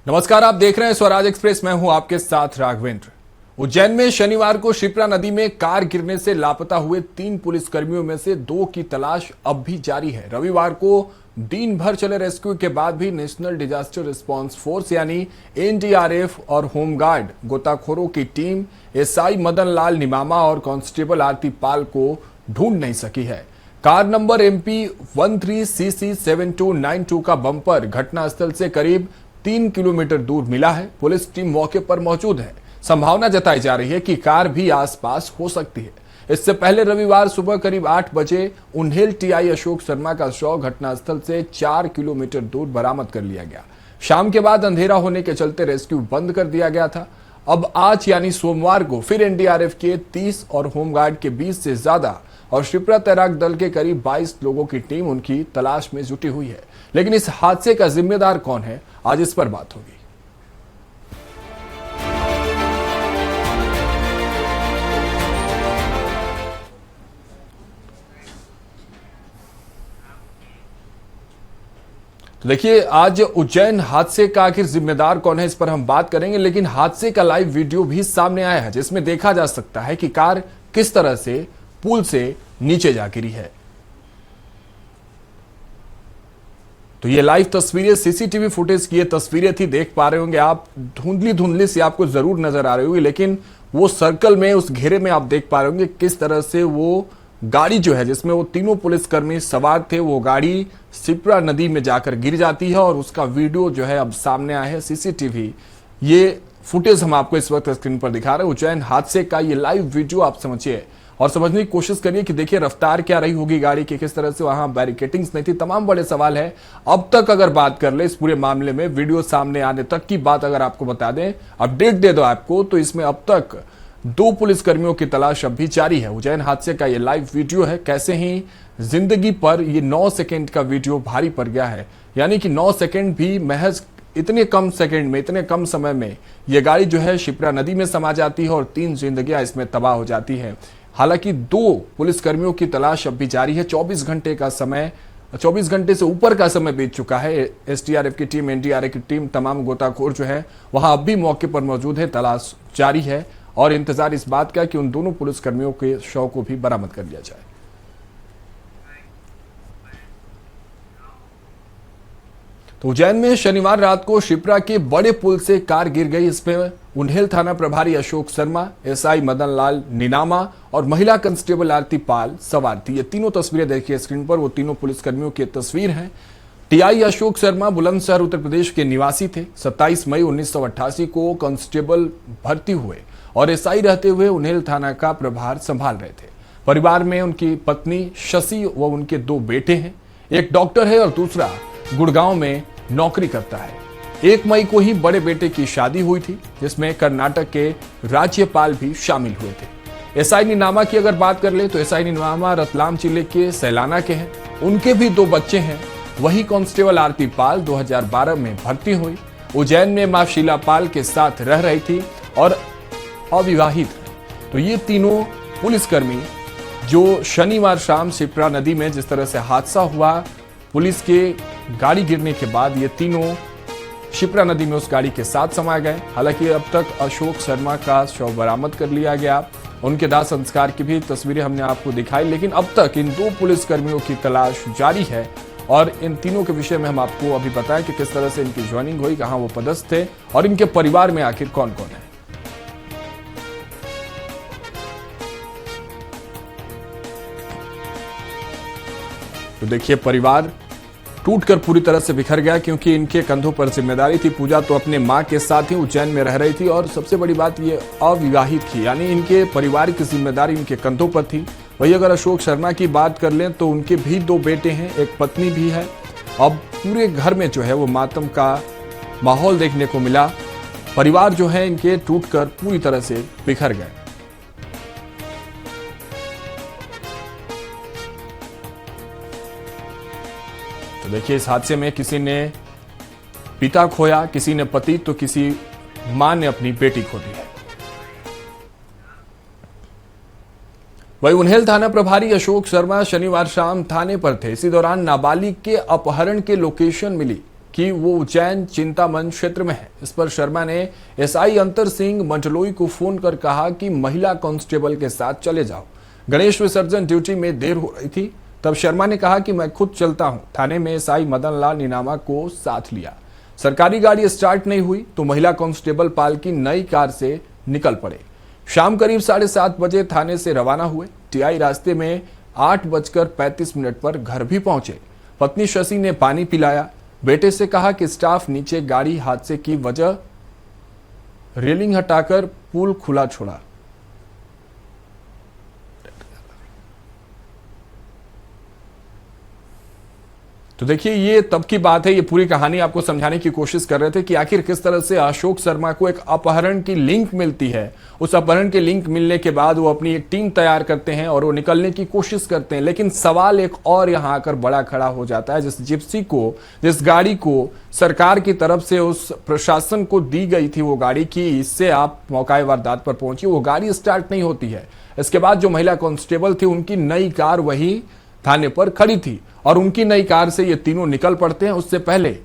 नमस्कार, आप देख रहे हैं स्वराज एक्सप्रेस। मैं हूं आपके साथ राघवेंद्र। उज्जैन में शनिवार को शिप्रा नदी में कार गिरने से लापता हुए 3 पुलिसकर्मियों में से 2 की तलाश अब भी जारी है। रविवार को दिन भर चले रेस्क्यू के बाद भी नेशनल डिजास्टर रिस्पांस फोर्स यानी एनडीआरएफ और होमगार्ड गोताखोरों की टीम एसआई मदन लाल निमामा और कांस्टेबल आरती पाल को ढूंढ नहीं सकी है। कार नंबर MP 13CC7292 का बम्पर घटनास्थल से करीब 3 किलोमीटर दूर मिला है। पुलिस टीम मौके पर मौजूद है। संभावना जताई जा रही है कि कार भी आसपास हो सकती है। इससे पहले रविवार सुबह करीब 8 बजे उन्हेल टीआई अशोक शर्मा का शव घटनास्थल से 4 किलोमीटर दूर बरामद कर लिया गया। शाम के बाद अंधेरा होने के चलते रेस्क्यू बंद कर दिया गया था। अब आज यानी सोमवार को फिर एनडीआरएफ के 30 और होमगार्ड के 20 से ज्यादा और शिप्रा तैराक दल के करीब 22 लोगों की टीम उनकी तलाश में जुटी हुई है। लेकिन इस हादसे का जिम्मेदार कौन है, आज इस पर बात होगी। तो देखिए, आज उज्जैन हादसे का आखिर जिम्मेदार कौन है, इस पर हम बात करेंगे। लेकिन हादसे का लाइव वीडियो भी सामने आया है जिसमें देखा जा सकता है कि कार किस तरह से पुल से नीचे जा गिरी है। तो ये लाइव तस्वीरें सीसीटीवी फुटेज की ये तस्वीरें थी, देख पा रहे होंगे आप। धुंधली धुंधली सी आपको जरूर नजर आ रही होगी, लेकिन वो सर्कल में, उस घेरे में आप देख पा रहे होंगे किस तरह से वो गाड़ी जो है जिसमें वो तीनों पुलिसकर्मी सवार थे, वो गाड़ी शिप्रा नदी में जाकर गिर जाती है और उसका वीडियो जो है अब सामने आया है। सीसीटीवी ये फुटेज हम आपको इस वक्त स्क्रीन पर दिखा रहे हैं। उज्जैन हादसे का ये लाइव वीडियो आप समझिए और समझने की कोशिश करिए कि देखिए रफ्तार क्या रही होगी गाड़ी की, किस तरह से वहां बैरिकेटिंग्स नहीं थी, तमाम बड़े सवाल है। अब तक अगर बात कर ले इस पूरे मामले में, वीडियो सामने आने तक की बात अगर आपको बता दें, अपडेट दे दो आपको, तो इसमें अब तक 2 पुलिसकर्मियों की तलाश अब भी जारी है। उज्जैन हादसे का ये लाइव वीडियो है। कैसे ही जिंदगी पर ये 9 सेकेंड का वीडियो भारी पड़ गया है, यानी कि 9 सेकेंड भी महज इतने कम सेकंड में, इतने कम समय में ये गाड़ी जो है शिप्रा नदी में समा जाती है और 3 जिंदगियां इसमें तबाह हो जाती है। हालांकि 2 पुलिसकर्मियों की तलाश अब भी जारी है। 24 घंटे का समय, 24 घंटे से ऊपर का समय बीत चुका है। एसडीआरएफ की टीम, एनडीआरएफ की टीम, तमाम गोताखोर जो है वहां अब भी मौके पर मौजूद है। तलाश जारी है और इंतजार इस बात का कि उन दोनों पुलिसकर्मियों के शव को भी बरामद कर लिया जाए। तो उज्जैन में शनिवार रात को शिप्रा के बड़े पुल से कार गिर गई। इसमें उन्हेल थाना प्रभारी अशोक शर्मा, एसआई मदन लाल निनामा और महिला कांस्टेबल आरती पाल सवार थी। ये तीनों तस्वीरें देखिए स्क्रीन पर, वो तीनों पुलिसकर्मियों की तस्वीर हैं। टीआई अशोक शर्मा बुलंदशहर उत्तर प्रदेश के निवासी थे। 27 मई 1988 को कांस्टेबल भर्ती हुए और एसआई रहते हुए उन्हेल थाना का प्रभार संभाल रहे थे। परिवार में उनकी पत्नी शशि व उनके 2 बेटे हैं। एक डॉक्टर है और दूसरा गुड़गांव में नौकरी करता है। 1 मई को ही बड़े बेटे की शादी हुई थी जिसमें कर्नाटक के राज्यपाल भी शामिल हुए थे। एसआई निनामा की अगर बात कर ले तो एसआई निनामा रतलाम जिले के सैलाना के हैं। उनके भी 2 बच्चे हैं। वही कांस्टेबल आरती पाल 2012 में भर्ती हुई। उज्जैन में मां शीला पाल के साथ रह रही थी और अविवाहित है। तो ये तीनों पुलिसकर्मी जो शनिवार शाम शिप्रा नदी में जिस तरह से हादसा हुआ, पुलिस के गाड़ी गिरने के बाद ये तीनों शिप्रा नदी में उस गाड़ी के साथ समा गए। हालांकि अब तक अशोक शर्मा का शव बरामद कर लिया गया। उनके दाह संस्कार की भी तस्वीरें हमने आपको दिखाई। लेकिन अब तक इन 2 पुलिसकर्मियों की तलाश जारी है और इन तीनों के विषय में हम आपको अभी बताएं कि किस तरह से इनकी ज्वाइनिंग हुई, कहां वो पदस्थ थे और इनके परिवार में आखिर कौन कौन है। तो देखिए, परिवार टूटकर पूरी तरह से बिखर गया क्योंकि इनके कंधों पर जिम्मेदारी थी। पूजा तो अपने मां के साथ ही उज्जैन में रह रही थी और सबसे बड़ी बात ये अविवाहित थी, यानी इनके परिवार की जिम्मेदारी इनके कंधों पर थी। वही अगर अशोक शर्मा की बात कर लें तो उनके भी 2 बेटे हैं, एक पत्नी भी है। अब पूरे घर में जो है वो मातम का माहौल देखने को मिला। परिवार जो है इनके टूटकर पूरी तरह से बिखर गए। तो देखिए, इस हादसे में किसी ने पिता खोया, किसी ने पति, तो किसी मां ने अपनी बेटी खो दी है। वही उन्हेल थाना प्रभारी अशोक शर्मा शनिवार शाम थाने पर थे। इसी दौरान नाबालिग के अपहरण की लोकेशन मिली। कि वो उज्जैन चिंतामन क्षेत्र में है। इस पर शर्मा ने एसआई अंतर सिंह मंडलोई को फोन कर कहा कि महिला कांस्टेबल के साथ चले जाओ। गणेश विसर्जन ड्यूटी में देर हो रही थी, तब शर्मा ने कहा कि मैं खुद चलता हूं। थाने में एसआई मदन लाल नीनामा को साथ लिया। सरकारी गाड़ी स्टार्ट नहीं हुई तो महिला कांस्टेबल पाल की नई कार से निकल पड़े। शाम करीब 7:30 बजे थाने से रवाना हुए। टीआई रास्ते में 8:35 पर घर भी पहुंचे। पत्नी शशि ने पानी पिलाया। बेटे से कहा कि स्टाफ नीचे गाड़ी हादसे की वजह रेलिंग हटाकर पुल खुला छोड़ा। तो देखिए, ये तब की बात है। ये पूरी कहानी आपको समझाने की कोशिश कर रहे थे कि आखिर किस तरह से अशोक शर्मा को एक अपहरण की लिंक मिलती है। उस अपहरण की लिंक मिलने के बाद वो अपनी एक टीम तैयार करते हैं और वो निकलने की कोशिश करते हैं। लेकिन सवाल एक और यहां आकर बड़ा खड़ा हो जाता है। जिस जिप्सी को, जिस गाड़ी को सरकार की तरफ से उस प्रशासन को दी गई थी, वो गाड़ी की इससे आप मौके वारदात पर पहुंची, वो गाड़ी स्टार्ट नहीं होती है। इसके बाद जो महिला कांस्टेबल थी, उनकी नई कार वही थाने पर खड़ी थी और उनकी नई कार से ये तीनों निकल पड़ते हैं। उससे पहले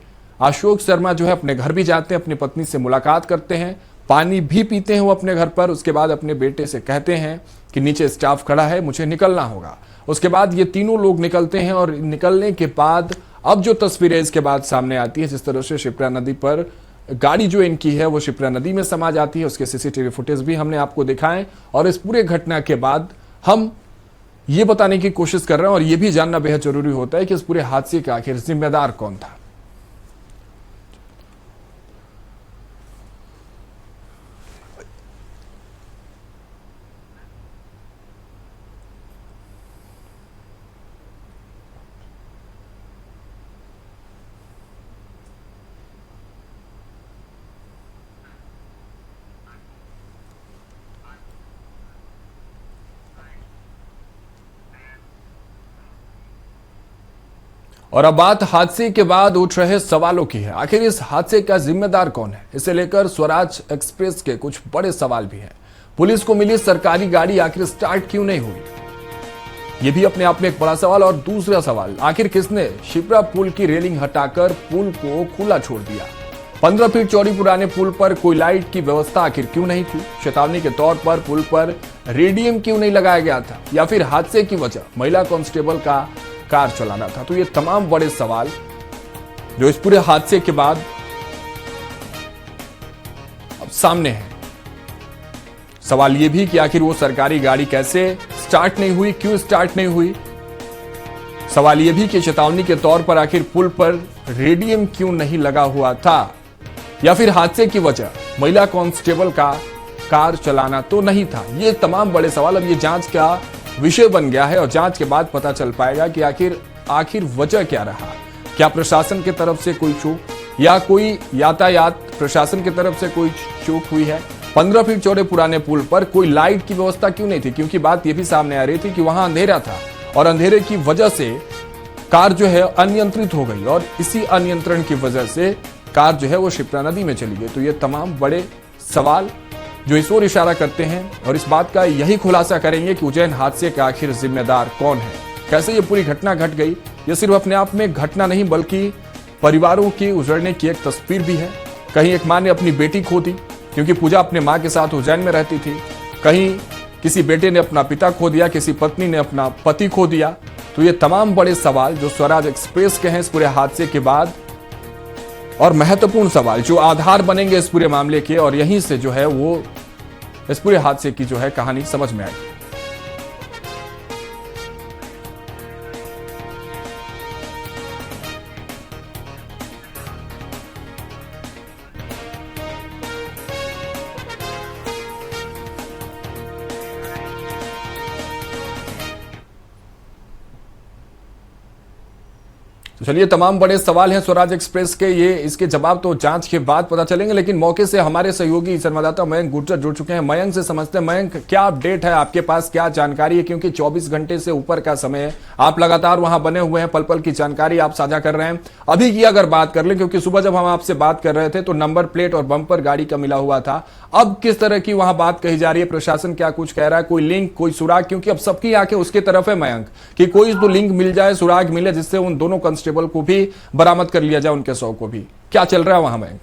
अशोक शर्मा जो है अपने घर भी जाते हैं, अपनी पत्नी से मुलाकात करते हैं, पानी भी पीते हैं वो अपने घर पर। उसके बाद अपने बेटे से कहते हैं कि नीचे स्टाफ खड़ा है, मुझे निकलना होगा। उसके बाद ये तीनों लोग निकलते हैं और निकलने के बाद अब जो तस्वीरें इसके बाद सामने आती है, जिस तरह से शिप्रा नदी पर गाड़ी जो इनकी है वो शिप्रा नदी में समा जाती है, उसके सीसीटीवी फुटेज भी हमने आपको दिखाए। और इस पूरे घटना के बाद हम ये बताने की कोशिश कर रहे हैं और ये भी जानना बेहद जरूरी होता है कि इस पूरे हादसे का आखिर जिम्मेदार कौन था। और अब बात हादसे के बाद उठ रहे सवालों की है। आखिर इस हादसे का जिम्मेदार कौन है? इसे लेकर स्वराज एक्सप्रेस के कुछ बड़े सवाल भी हैं। पुलिस को मिली सरकारी गाड़ी आखिर स्टार्ट क्यों नहीं हुई, यह भी अपने आप में एक बड़ा सवाल। और दूसरा सवाल, आखिर किसने शिप्रा पुल की रेलिंग हटाकर पुल को खुला छोड़ दिया? 15 फीट चौड़ी पुराने पुल पर कोई लाइट की व्यवस्था आखिर क्यों नहीं थी? चेतावनी के तौर पर पुल पर रेडियम क्यों नहीं लगाया गया था? या फिर हादसे की वजह महिला कांस्टेबल का कार चलाना था? तो ये तमाम बड़े सवाल जो इस पूरे हादसे के बाद अब सामने हैं। सवाल ये भी कि आखिर वो सरकारी गाड़ी कैसे स्टार्ट नहीं हुई, क्यों स्टार्ट नहीं हुई? सवाल ये भी कि चेतावनी के तौर पर आखिर पुल पर रेडियम क्यों नहीं लगा हुआ था? या फिर हादसे की वजह महिला कांस्टेबल का कार चलाना तो नहीं था? ये तमाम बड़े सवाल अब ये जांच का विषय बन गया है और जांच के बाद पता चल पाएगा कि आखिर वजह क्या रहा। क्या प्रशासन की तरफ से कोई चूक या कोई यातायात प्रशासन की तरफ से कोई चूक हुई है? 15 फीट चौड़े पुराने पुल पर कोई लाइट की व्यवस्था क्यों नहीं थी? क्योंकि बात यह भी सामने आ रही थी कि वहां अंधेरा था और अंधेरे की वजह से कार जो है अनियंत्रित हो गई और इसी अनियंत्रण की वजह से कार जो है वो शिप्रा नदी में चली गई। तो ये तमाम बड़े सवाल जो इस ओर इशारा करते हैं और इस बात का यही खुलासा करेंगे कि उज्जैन हादसे का आखिर जिम्मेदार कौन है, कैसे ये पूरी घटना घट गई। ये सिर्फ अपने आप में घटना नहीं बल्कि परिवारों की उजड़ने की एक तस्वीर भी है। कहीं एक मां ने अपनी बेटी खो दी क्योंकि पूजा अपने मां के साथ उज्जैन में रहती थी, कहीं किसी बेटे ने अपना पिता खो दिया, किसी पत्नी ने अपना पति खो दिया। तो ये तमाम बड़े सवाल जो स्वराज एक्सप्रेस के हैं इस पूरे हादसे के बाद और महत्वपूर्ण सवाल जो आधार बनेंगे इस पूरे मामले के, और यहीं से जो है वो इस पूरे हादसे की जो है कहानी समझ में आएगी। तो चलिए, तमाम बड़े सवाल हैं स्वराज एक्सप्रेस के, ये इसके जवाब तो जांच के बाद पता चलेंगे। लेकिन मौके से हमारे सहयोगी संवाददाता मयंक गुर्जर जुड़ चुके हैं। मयंक से समझते हैं, मयंक क्या अपडेट है आपके पास, क्या जानकारी है? क्योंकि 24 घंटे से ऊपर का समय है, आप लगातार वहां बने हुए हैं, पल पल की जानकारी आप साझा कर रहे हैं। अभी की अगर बात कर लें, क्योंकि सुबह जब हम आपसे बात कर रहे थे तो नंबर प्लेट और बम्पर गाड़ी का मिला हुआ था, अब किस तरह की वहां बात कही जा रही है? प्रशासन क्या कुछ कह रहा है? कोई लिंक, कोई सुराग? क्योंकि अब सबकी आंखें उसकी तरफ है मयंक कि कोई तो लिंक मिल जाए, सुराग मिले जिससे उन दोनों कांस्टेबल को भी बरामद कर लिया जाए, उनके 100 को भी। क्या चल रहा है वहां मयंक?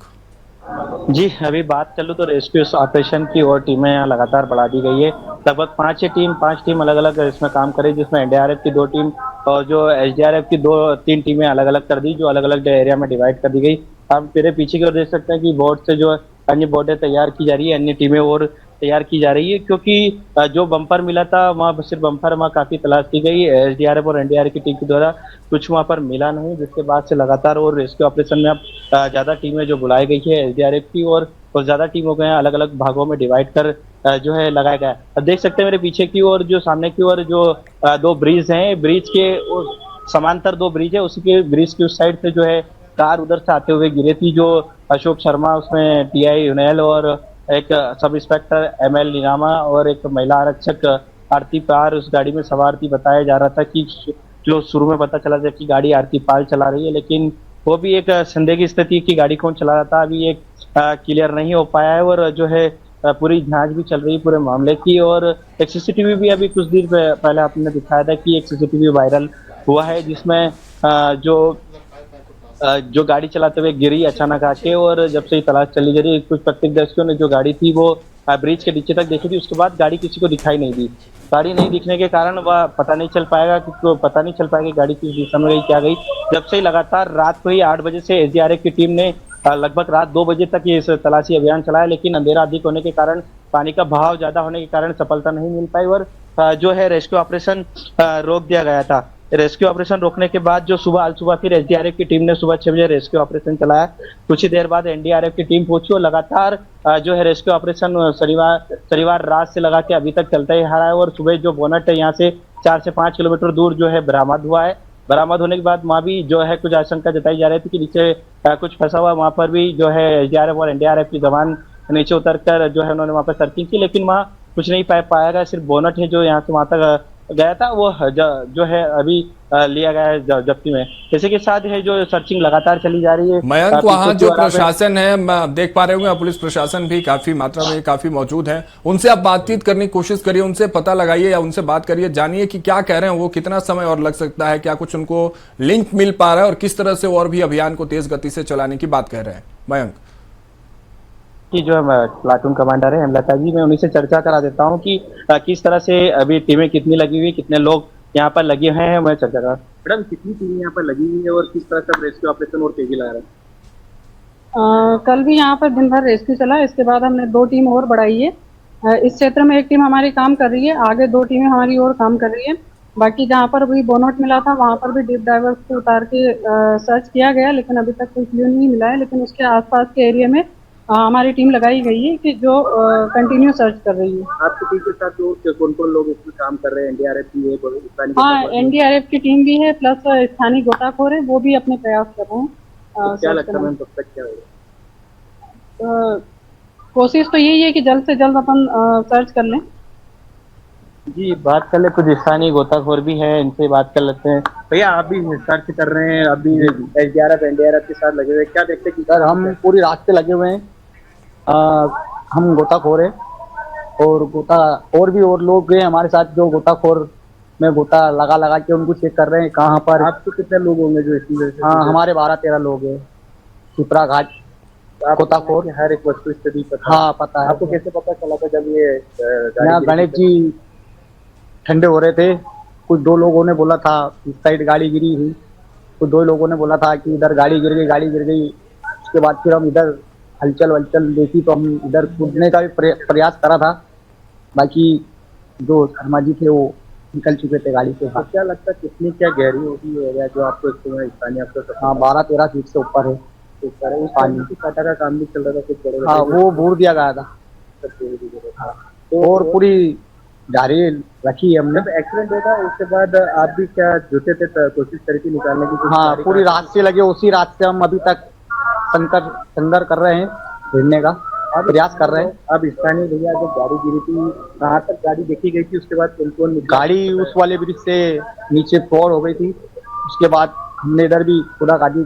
जी, अभी बात चलूँ तो रेस्क्यू ऑपरेशन की और टीमें यहाँ लगातार बढ़ा दी गई है। लगभग 5 टीम अलग-अलग इसमें काम कर रही है, जिसमें एनडीआरएफ की 2 टीम और जो एसडीआरएफ की 2-3 टीमें अलग-अलग कर दी, जो अलग-अलग एरिया में डिवाइड कर दी गई। आप मेरे पीछे की ओर देख सकते हैं कि बोट से जो अन्य बोटें तैयार की जा रही है, अन्य टीमें और तैयार की जा रही है, क्योंकि जो बम्पर मिला था वहाँ सिर्फ बम्पर वहाँ काफी तलाश की गई एसडीआरएफ और एनडीआरएफ की टीम के द्वारा, कुछ वहाँ पर मिला नहीं, जिसके बाद से लगातार और रेस्क्यू ऑपरेशन में अब ज्यादा टीमें जो बुलाई गई है एसडीआरएफ की और ज्यादा टीमों को यहाँ अलग अलग भागों में डिवाइड कर जो है लगाया गया है। अब देख सकते हैं मेरे पीछे की ओर जो सामने की ओर जो 2 ब्रिज हैं, ब्रिज के समांतर 2 ब्रिज है, उसी के ब्रिज की उस साइड से जो है कार उधर से आते हुए गिरी थी, जो अशोक शर्मा उसमें टीआई यूनेल और एक सब इंस्पेक्टर एमएल निनामा और एक महिला आरक्षक आरती पार उस गाड़ी में सवार थी। बताया जा रहा था कि जो शुरू में पता चला था कि गाड़ी आरती पाल चला रही है, लेकिन वो भी एक संदेह की स्थिति कि गाड़ी कौन चला रहा था, अभी एक क्लियर नहीं हो पाया है। और जो है पूरी जांच भी चल रही है पूरे मामले की, और एक सीसीटीवी भी अभी कुछ दिन पहले आपने दिखाया था कि एक सीसीटीवी वायरल हुआ है, जिसमें जो गाड़ी चलाते हुए गिरी अचानक आके, और जब से ही तलाश चली जा रही है, कुछ प्रत्यक्षदर्शियों ने जो गाड़ी थी वो ब्रिज के नीचे तक देखी थी, उसके बाद गाड़ी किसी को दिखाई नहीं दी। गाड़ी नहीं दिखने के कारण वह पता नहीं चल पाएगा कि गाड़ी किस दिशा में गई, क्या गई। जब से लगातार रात को ही 8 बजे से एसडीआरएफ की टीम ने लगभग रात 2 बजे तक ये तलाशी अभियान चलाया, लेकिन अंधेरा अधिक होने के कारण, पानी का बहाव ज्यादा होने के कारण सफलता नहीं मिल पाई और जो है रेस्क्यू ऑपरेशन रोक दिया गया था। रेस्क्यू ऑपरेशन रोकने के बाद जो आज सुबह फिर एसडीआरएफ की टीम ने सुबह 6 बजे रेस्क्यू ऑपरेशन चलाया। कुछ ही देर बाद एनडीआरएफ की टीम पहुंची और लगातार जो है रेस्क्यू ऑपरेशन शनिवार रात से लगा के अभी तक चलता ही आ रहा है। और सुबह जो बोनट है यहाँ से 4 से 5 किलोमीटर दूर जो है बरामद हुआ है। बरामद होने के बाद वहाँ भी जो है कुछ आशंका जताई जा रही थी कि नीचे कुछ फंसा हुआ, वहाँ पर भी जो है एसडीआरएफ और एनडीआरएफ की जवान नीचे उतर कर जो है उन्होंने वहाँ पर सर्चिंग की, लेकिन वहाँ कुछ नहीं पाया गया। सिर्फ बोनट है जो यहाँ से वहाँ तक गया था, वो जो है अभी लिया गया है जब्ती में। इसी के साथ है जो सर्चिंग लगातार चली जा रही है। मयंक, वहां जो प्रशासन है, मैं देख पा रहे होंगे, पुलिस प्रशासन भी काफी मात्रा में काफी मौजूद है, उनसे आप बातचीत करने की कोशिश करिए, उनसे पता लगाइए या उनसे बात करिए, जानिए कि क्या कह रहे हैं वो, कितना समय और लग सकता है, क्या कुछ उनको लिंक मिल पा रहा है और किस तरह से और भी अभियान को तेज गति से चलाने की बात कह रहे हैं। मयंक कि जो प्लाटून कमांडर है हेमलता जी, मैं उन्हीं से चर्चा करा देता हूँ कि किस तरह से अभी टीमें कितनी लगी हुई, कितने लोग यहाँ पर लगे हुए हैं। मैं चर्चा करा। मैडम, कितनी टीमें यहाँ पर लगी हुई है और किस तरह से रेस्क्यू ऑपरेशन और तेजी ला रहे हैं? कल भी यहाँ पर दिन भर रेस्क्यू चला, इसके बाद हमने 2 टीम और बढ़ाई है। इस क्षेत्र में 1 टीम हमारी काम कर रही है, आगे 2 टीमें हमारी और काम कर रही है। बाकी जहाँ पर भी बोनट मिला था वहाँ पर भी डीप डाइवर्स को उतार के सर्च किया गया, लेकिन अभी तक कोई क्लू नहीं मिला है। लेकिन उसके आसपास के एरिया में हमारी टीम लगाई गई है कि जो कंटिन्यू सर्च कर रही है। आपकी टीम के साथ कौन कौन लोग इसमें काम कर रहे हैं? एनडीआरएफ की है? हाँ, एनडीआरएफ की टीम भी है, प्लस स्थानीय गोताखोर है, वो भी अपने प्रयास कर रहे हैं। तो क्या लगता है तब तक क्या होगा? कोशिश तो यही है कि जल्द से जल्द अपन सर्च कर लें। जी, बात कर ले, कुछ स्थानीय गोताखोर भी है, इनसे बात कर लेते हैं। भैया, आप भी सर्च कर रहे हैं, अभी एसडीआरएफ एनडीआरएफ के साथ लगे हुए, क्या देखते हैं कि सर हम पूरी रात से लगे हुए हैं। हम गोताखोर हैं और और भी और लोग हैं हमारे साथ जो गोताखोर में गोता लगा के उनको चेक कर रहे हैं कहाँ पर। आपके कितने लोग होंगे जो इसमें? हाँ, हमारे 12-13 लोग हैं। शिप्रा घाट गोताखोर, हर एक वस्तु स्थिति पता? हाँ, पता है। आपको कैसे पता चला था जब ये यहाँ गणेश जी ठंडे हो रहे थे, कुछ 2 लोगों ने बोला था इस साइड गाड़ी गिरी हुई, कुछ 2 लोगों ने बोला था कि इधर गाड़ी गिर गई। उसके बाद फिर हम इधर हलचल वलचल देखी तो हम इधर कूदने का भी प्रयास करा था। बाकी जो शर्मा जी थे वो निकल चुके थे गाड़ी से। तो क्या लगता है कितनी क्या गहरी होगी होगा जो आपको स्थानीय आपको? हाँ, 12-13 फीट से ऊपर है पानी की काटा का काम भी चल रहा था कुछ? हाँ, वो बोर दिया गया था। तो और पूरी जारी रखी है हमने। जब एक्सीडेंट हुआ था उसके बाद आप भी क्या जुटे थे, कोशिश करी थी निकालने की? हाँ, पूरी रात से लगे, उसी रात से हम अभी तक संघर्ष कर रहे हैं, ढूंढने का प्रयास कर रहे हैं। अब स्थानीय भैया जब गाड़ी गिरी थी, कहाँ तक गाड़ी देखी गई थी? उसके बाद कौन गाड़ी उस वाले ब्रिज से नीचे फ्लोर हो गई थी। उसके बाद हमने इधर भी पूरा गाड़ी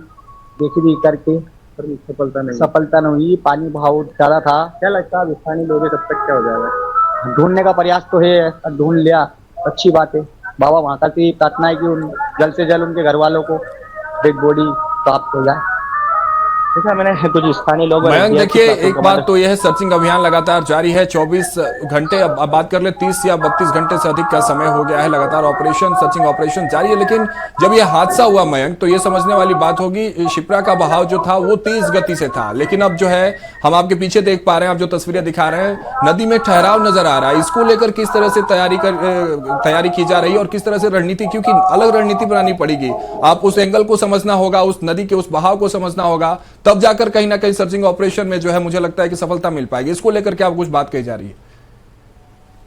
देखी भी करके सफलता नहीं हुई, पानी बहाव ज्यादा था। क्या लगता है स्थानीय लोग कब तक क्या हो जाएगा? ढूंढने का प्रयास तो है, ढूंढ लिया, अच्छी बात है। बाबा महाकाल से प्रार्थना है कि जल्द से जल्द उनके घर वालों को डेड बॉडी प्राप्त हो जाए। देखा मैंने कुछ स्थानीय लोग और मयंक SDR की देखिए, प्राथमिक एक बात कमांडर। तो यह है, सर्चिंग अभियान लगातार जारी है 24 घंटे। अब बात कर ले 30 या 32 घंटे से अधिक का समय हो गया है, लगातार ऑपरेशन, सर्चिंग ऑपरेशन जारी है। लेकिन जब यह हादसा हुआ मयंक, तो ये समझने वाली बात होगी, शिप्रा का बहाव जो था वो तेज गति से था, लेकिन अब जो है हम आपके पीछे देख पा रहे हैं, आप जो तस्वीरें दिखा रहे हैं, नदी में ठहराव नजर आ रहा है। इसको लेकर किस तरह से तैयारी की जा रही है और किस तरह से रणनीति, क्योंकि अलग रणनीति बनानी पड़ेगी। आप उस एंगल को समझना होगा, उस नदी के उस बहाव को समझना होगा, तब जाकर कहीं ना कहीं सर्चिंग ऑपरेशन में जो है मुझे लगता है कि सफलता मिल पाएगी। इसको लेकर क्या कुछ बात कही जा रही है?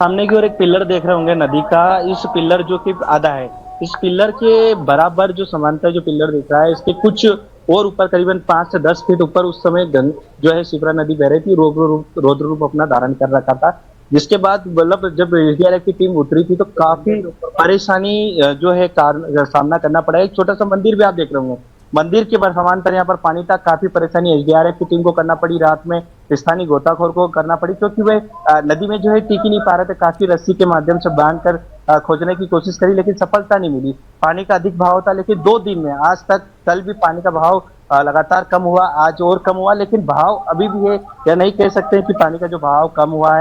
सामने की ओर एक पिलर देख रहे होंगे नदी का। इस पिलर जो कि आधा है, इस पिलर के बराबर जो समांतर जो पिलर दिख रहा है, इसके कुछ और ऊपर करीबन 5 से 10 फीट ऊपर उस समय जो है शिप्रा नदी बह रही थी, रौद्र रूप अपना धारण कर रखा था। जिसके बाद मतलब जब SDRF की टीम उतरी थी तो काफी परेशानी जो है सामना करना पड़ा। एक छोटा सा मंदिर भी आप देख रहे होंगे, मंदिर के समांतर यहाँ पर पानी था। काफी परेशानी SDRF की टीम को करना पड़ी, रात में स्थानीय गोताखोर को करना पड़ी, क्योंकि वे नदी में जो है टिक ही नहीं पा रहे थे। काफी रस्सी के माध्यम से बांध कर खोजने की कोशिश करी, लेकिन सफलता नहीं मिली। पानी का अधिक बहाव था, लेकिन 2 दिन में आज तक, कल भी पानी का बहाव लगातार कम हुआ, आज और कम हुआ, लेकिन बहाव अभी भी है। या नहीं कह सकते कि पानी का जो बहाव कम हुआ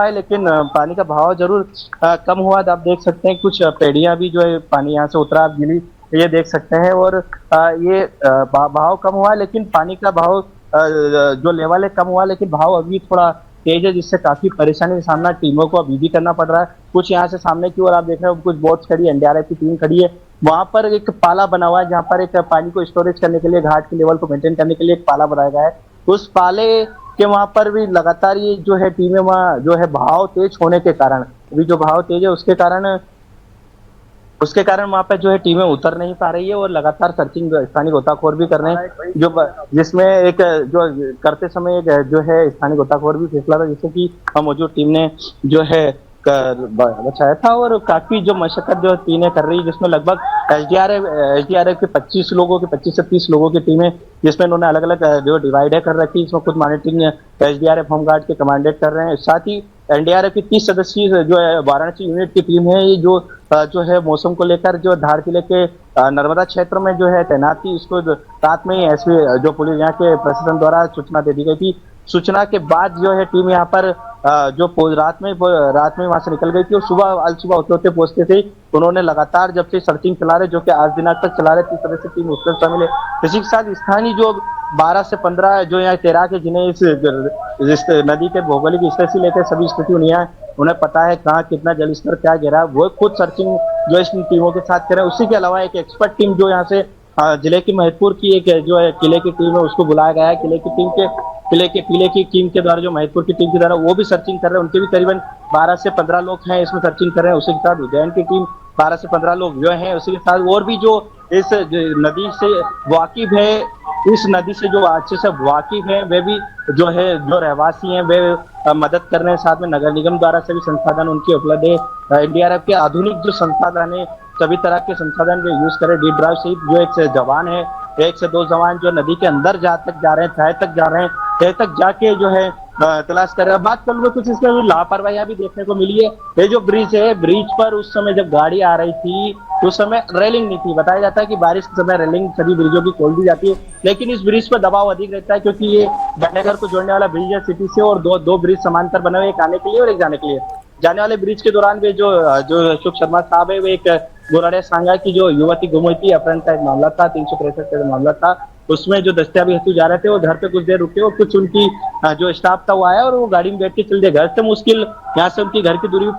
है, लेकिन पानी का बहाव जरूर कम हुआ। आप देख सकते हैं कुछ पेड़ियां भी जो है पानी यहाँ से उतरा, आप गिली ये देख सकते हैं। और ये बहाव कम हुआ, लेकिन पानी का बहाव जो लेवल है कम हुआ, लेकिन बहाव अभी थोड़ा तेज है, जिससे काफी परेशानी का सामना टीमों को अभी भी करना पड़ रहा है। कुछ यहाँ से सामने की ओर आप देख रहे हो, कुछ बोट्स खड़ी है, NDRF की टीम खड़ी है। वहां पर एक पाला बना हुआ है, जहाँ पर एक पानी को स्टोरेज करने के लिए, घाट के लेवल को मेंटेन करने के लिए एक पाला बनाया गया है। उस पाले के वहां पर भी लगातार ये जो है टीमें वहां जो है बहाव तेज होने के कारण, अभी जो बहाव तेज है उसके कारण वहां पे जो है टीमें उतर नहीं पा रही है, और लगातार सर्चिंग स्थानीय गोताखोर भी कर रहे हैं, जिसमें एक जो करते समय एक जो है स्थानीय गोताखोर भी फिसला था, जिससे कि मौजूद टीम ने जो है बचाया था। और काफी जो मशक्कत जो टीमें कर रही है, जिसमें लगभग SDRF के 25 से 30 लोगों की टीमें, जिसमें उन्होंने अलग अलग जो डिवाइड कर रखी है। इसमें खुद मॉनिटरिंग SDRF होमगार्ड के कमांडेट कर रहे हैं। साथ ही NDRF की 30 सदस्यीय जो है वाराणसी यूनिट की टीम है, ये जो है मौसम को लेकर जो धार जिले के नर्मदा क्षेत्र में जो है तैनात थी, इसको रात में ही एसपी जो पुलिस यहाँ के प्रशासन द्वारा सूचना दे दी गई थी। सूचना के बाद जो है टीम यहाँ पर जो रात में वहां से निकल गई थी, और सुबह होते पहुंचते थे। उन्होंने लगातार जब से सर्चिंग चला रहे, जो कि आज दिनांक तक चला रहे, 30 सदस्य टीम उसमें शामिल है। इसी के साथ स्थानीय जो 12 से 15 जो यहाँ तैराक है, जिन्हें इस नदी के भौगोलिक स्थिति से लेकर सभी स्थिति उन्हें पता है कहाँ कितना जल स्तर क्या गिरा, वो खुद सर्चिंग जो इस टीमों के साथ करें। उसी के अलावा एक एक्सपर्ट टीम जो यहाँ से जिले की महतपुर की एक जो है किले की टीम है, उसको बुलाया गया है। किले की टीम के द्वारा जो महतपुर की टीम के द्वारा वो भी सर्चिंग कर रहे हैं। उनके भी करीबन 12 से 15 लोग हैं इसमें सर्चिंग कर रहे हैं। उसी के साथ उज्जैन की टीम 12 से 15 लोग जो हैं, उसी के साथ और भी जो इस नदी से वाकिफ है, इस नदी से जो अच्छे से वाकिफ है, वे भी जो है जो रहवासी हैं वे मदद कर रहे हैं। साथ में नगर निगम द्वारा सभी संसाधन उनके उपलब्ध है। NDRF के आधुनिक जो संसाधन है, सभी तरह के संसाधन वे यूज करें। डीप ड्राइव सहित जो 1 से जवान है, 1 से 2 जवान जो नदी के अंदर तक जा रहे हैं, तह तक जाके जो है तलाश कर रहे हैं। बात कर लो कुछ इसमें लापरवाही भी देखने को मिली है। ये जो ब्रिज है, ब्रिज पर उस समय जब गाड़ी आ रही थी उस समय रेलिंग नहीं थी। बताया जाता है कि बारिश के समय रेलिंग सभी ब्रिजों की खोल दी जाती है, लेकिन इस ब्रिज पर दबाव अधिक रहता है, क्योंकि ये बनेगर को जोड़ने वाला ब्रिज है सिटी से, और दो ब्रिज समांतर बने हुए, एक आने के लिए और एक जाने के लिए। जाने वाले ब्रिज के दौरान भी जो अशोक शर्मा साहब है, वे एक गोराड़े सांगा की जो युवती गुम हुई थी, अपहरण का एक मामला था, 363 का मामला था, उसमें जो दस्तियाबी हेतु जा रहे थे, वो घर पे कुछ देर रुके और कुछ उनकी जो स्टाफ था वो आया और वो गाड़ी में बैठ के चल दिए। घर से मुश्किल, यहाँ से उनकी घर की दूरी भी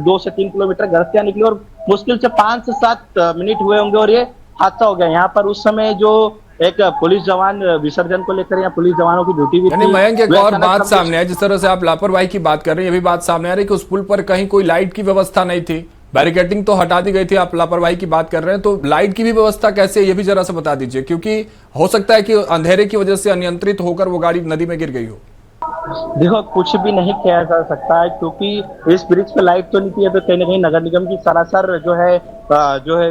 2 से 3 किलोमीटर घर से निकली, और मुश्किल से 5 से 7 मिनट हुए होंगे और ये हादसा हो गया। यहाँ पर उस समय जो एक पुलिस जवान विसर्जन को लेकर, या पुलिस जवानों की ड्यूटी भी थी। मयंक, एक और बात सामने है, जिस तरह से आप लापरवाही की बात कर रहे हैं, ये भी बात सामने आ रही है कि उस पुल पर कहीं कोई लाइट की व्यवस्था नहीं थी, बैरिकेडिंग तो हटा दी गई थी, आप लापरवाही की बात कर रहे हैं, तो लाइट की भी व्यवस्था कैसे है ये भी जरा सा बता दीजिए, क्योंकि हो सकता है कि अंधेरे की वजह से अनियंत्रित होकर वो गाड़ी नदी में गिर गई हो। देखो, कुछ भी नहीं किया जा सकता है, क्योंकि इस ब्रिज पे लाइट तो नहीं थी, तो कहीं ना कहीं नगर निगम की सरासर जो है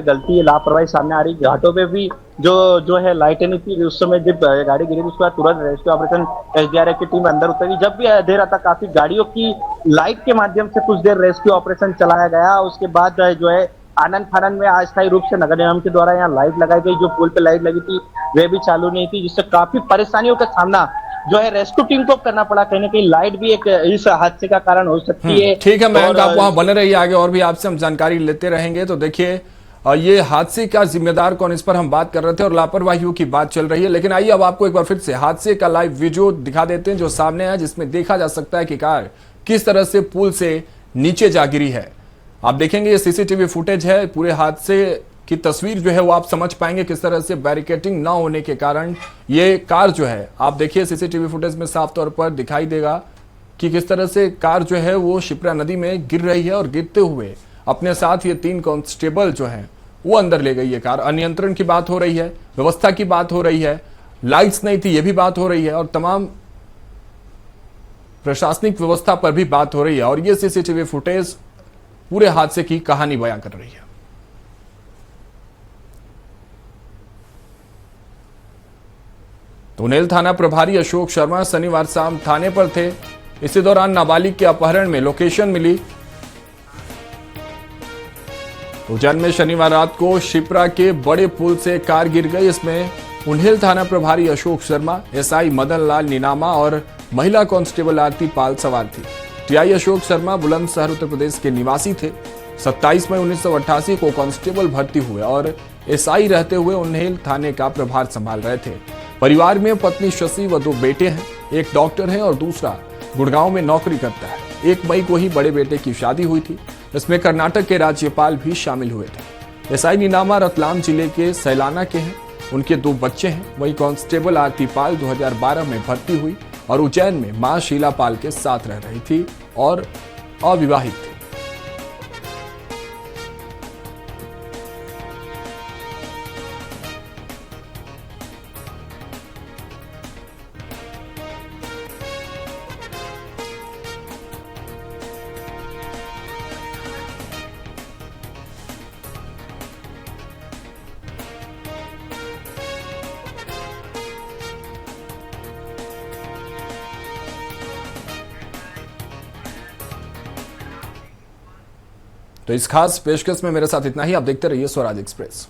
गलती, लापरवाही सामने आ रही। घाटों पे भी जो है लाइटें नहीं थी उस समय जब गाड़ी गिरी, उसके बाद तुरंत रेस्क्यू ऑपरेशन SDRF की टीम अंदर उतरी। जब भी अंधेरा था, काफी गाड़ियों की लाइट के माध्यम से कुछ देर रेस्क्यू ऑपरेशन चलाया गया। उसके बाद जो है आनंद फानंद में अस्थायी रूप से नगर निगम के द्वारा यहाँ लाइट लगाई गई, जो पुल पे लाइट लगी थी वे भी चालू नहीं थी, जिससे काफी परेशानियों का सामना जो है रेस्क्यू टीम को करना पड़ा। कहीं ना कहीं लाइट भी एक इस हादसे का कारण हो सकती है। ठीक है मयंक, और आप वहां बने रहिए, आगे और भी आपसे हम जानकारी लेते रहेंगे। तो देखिए ये हादसे का जिम्मेदार कौन, इस पर हम बात कर रहे थे और लापरवाहियों की बात चल रही है। लेकिन आइए अब आपको एक बार फिर से हादसे का लाइव वीडियो दिखा देते हैं जो सामने है, जिसमें देखा जा सकता है कि कार किस तरह से पुल से नीचे जा गिरी है। आप देखेंगे ये सीसीटीवी फुटेज है, पूरे हादसे की तस्वीर जो है वो आप समझ पाएंगे किस तरह से बैरिकेटिंग ना होने के कारण ये कार जो है, आप देखिए सीसीटीवी फुटेज में साफ तौर पर दिखाई देगा कि किस तरह से कार जो है वो शिप्रा नदी में गिर रही है और गिरते हुए अपने साथ ये 3 कांस्टेबल जो हैं वो अंदर ले गई है कार। अनियंत्रण की बात हो रही है, व्यवस्था की बात हो रही है, लाइट्स नहीं थी ये भी बात हो रही है और तमाम प्रशासनिक व्यवस्था पर भी बात हो रही है। और ये सीसीटीवी फुटेज पूरे हादसे की कहानी बयां कर रही है। तो उन्हेल थाना प्रभारी अशोक शर्मा शनिवार शाम थाने पर थे। इसी दौरान नाबालिग के अपहरण में लोकेशन मिली। तो उज्जैन में शनिवार रात को शिप्रा के बड़े पुल से कार गिर गई। इसमें उन्हेल थाना प्रभारी अशोक शर्मा, एसआई मदन लाल नीनामा और महिला कांस्टेबल आरती पाल सवार थी। टीआई अशोक शर्मा बुलंदशहर उत्तर प्रदेश के निवासी थे। 27 मई 1988 को कांस्टेबल भर्ती हुए और एसआई रहते हुए उन्हेल थाने का प्रभार संभाल रहे थे। परिवार में पत्नी शशि व 2 बेटे हैं, एक डॉक्टर है और दूसरा गुड़गांव में नौकरी करता है। 1 मई को ही बड़े बेटे की शादी हुई थी। इसमें कर्नाटक के राज्यपाल भी शामिल हुए थे। एसआई नीनामा रतलाम जिले के सैलाना के हैं, उनके 2 बच्चे हैं। वहीं कांस्टेबल आरती पाल 2012 में भर्ती हुई और उज्जैन में मां शीला पाल के साथ रह रही थी और अविवाहित थी। तो इस खास पेशकश में मेरे साथ इतना ही। आप देखते रहिए स्वराज एक्सप्रेस।